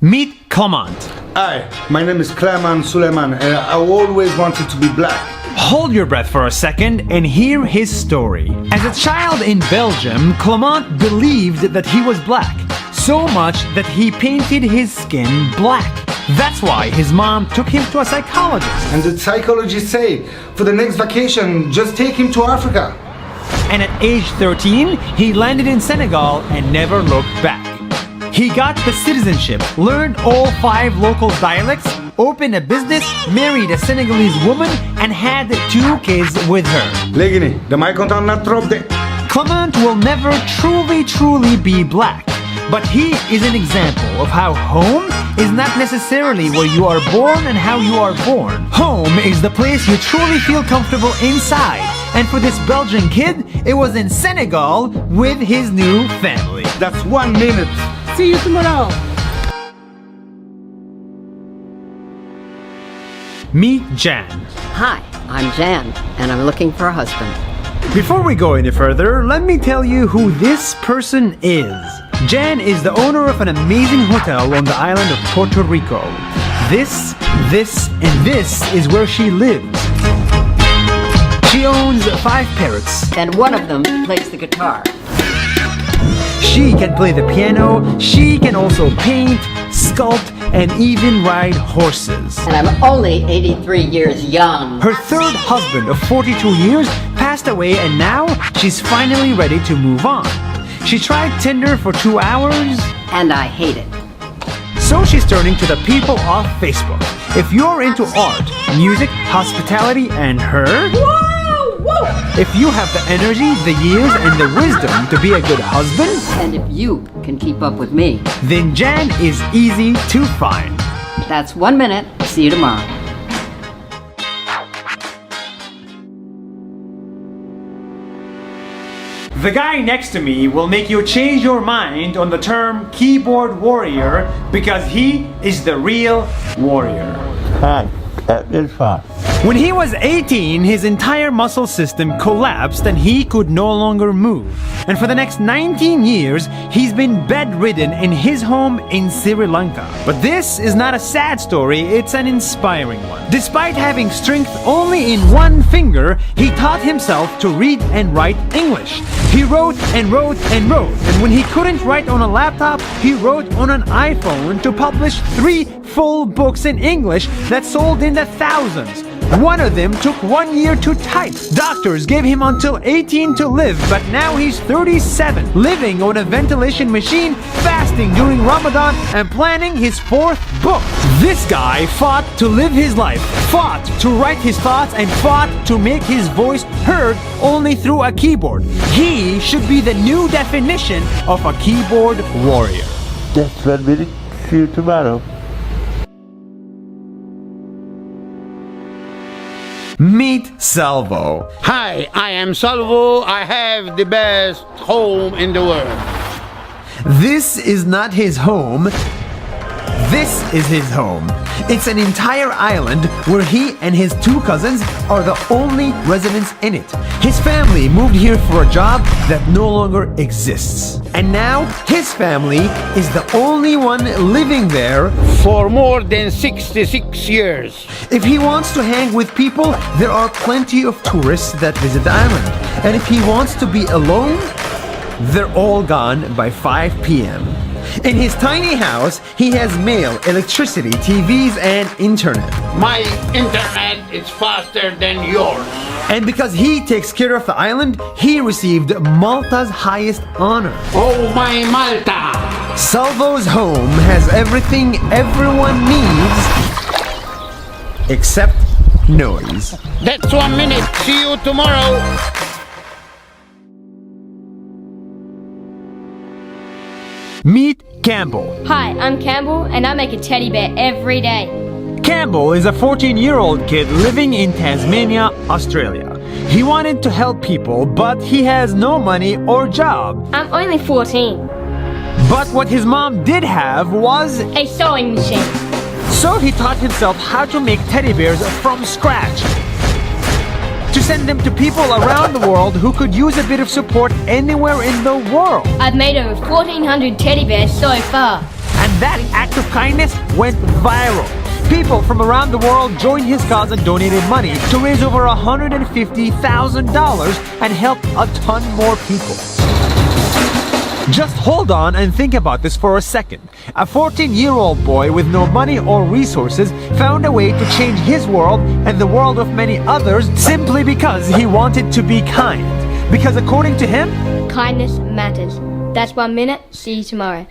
Meet Clement. Hi, my name is Clement Suleiman and I always wanted to be black. Hold your breath for a second and hear his story. As a child in Belgium, Clement believed that he was black, so much that he painted his skin black. That's why his mom took him to a psychologist. And the psychologist said, for the next vacation, just take him to Africa. And at age 13, he landed in Senegal and never looked back. He got the citizenship, learned all 5 local dialects, opened a business, married a Senegalese woman, and had 2 kids with her. Legini, de mij komt aan naar trop de. Clement will never truly be black, but he is an example of how home is not necessarily where you are born and how you are born. Home is the place you truly feel comfortable inside. And for this Belgian kid, it was in Senegal with his new family. That's 1 minute. See you tomorrow. Meet Jan. Hi, I'm Jan, and I'm looking for a husband. Before we go any further, let me tell you who this person is. Jan is the owner of an amazing hotel on the island of Puerto Rico. This, and this is where she lives. She owns 5 parrots. And one of them plays the guitar. She can play the piano, she can also paint, sculpt, and even ride horses. And I'm only 83 years young. Her 3rd husband of 42 years passed away and now she's finally ready to move on. She tried Tinder for 2 hours. And I hate it. So she's turning to the people of Facebook. If you're into art, music, hospitality, and her, if you have the energy, the years, and the wisdom to be a good husband, And if you can keep up with me, then Jan is easy to find. that's 1 minute. See you tomorrow. The guy next to me will make you change your mind on the term keyboard warrior because he is the real warrior. Fine, that is fine. When he was 18, his entire muscle system collapsed and he could no longer move. And for the next 19 years, he's been bedridden in his home in Sri Lanka. But this is not a sad story, it's an inspiring one. Despite having strength only in one finger, he taught himself to read and write English. He wrote and wrote and wrote, and when he couldn't write on a laptop, he wrote on an iPhone to publish 3 full books in English that sold in the thousands. One of them took 1 year to type. Doctors gave him until 18 to live, but now he's 37, living on a ventilation machine, fasting during Ramadan, and planning his 4th book. This guy fought to live his life, fought to write his thoughts, and fought to make his voice heard only through a keyboard. He should be the new definition of a keyboard warrior. Just 1 minute. See you tomorrow. Meet Salvo. Hi, I am Salvo. I have the best home in the world. This is not his home. This is his home. It's an entire island where he and his 2 cousins are the only residents in it. His family moved here for a job that no longer exists. And now his family is the only one living there. For more than 66 years. If he wants to hang with people, there are plenty of tourists that visit the island. And if he wants to be alone, they're all gone by 5 p.m. In his tiny house, he has mail, electricity, TVs, and internet. My internet is faster than yours. And because he takes care of the island, he received Malta's highest honor. Oh, my Malta! Salvo's home has everything everyone needs except noise. That's 1 minute. See you tomorrow. Meet Campbell. Hi, I'm Campbell, and I make a teddy bear every day. Campbell is a 14-year-old kid living in Tasmania, Australia. He wanted to help people, but he has no money or job. I'm only 14. But what his mom did have was... A sewing machine. So he taught himself how to make teddy bears from scratch. To send them to people around the world who could use a bit of support anywhere in the world. I've made over 1,400 teddy bears so far. And that act of kindness went viral. People from around the world joined his cause and donated money to raise over $150,000 and help a ton more people. Just hold on and think about this for a second. A 14-year-old boy with no money or resources found a way to change his world and the world of many others simply because he wanted to be kind. Because according to him, Kindness matters. That's 1 minute. See you tomorrow.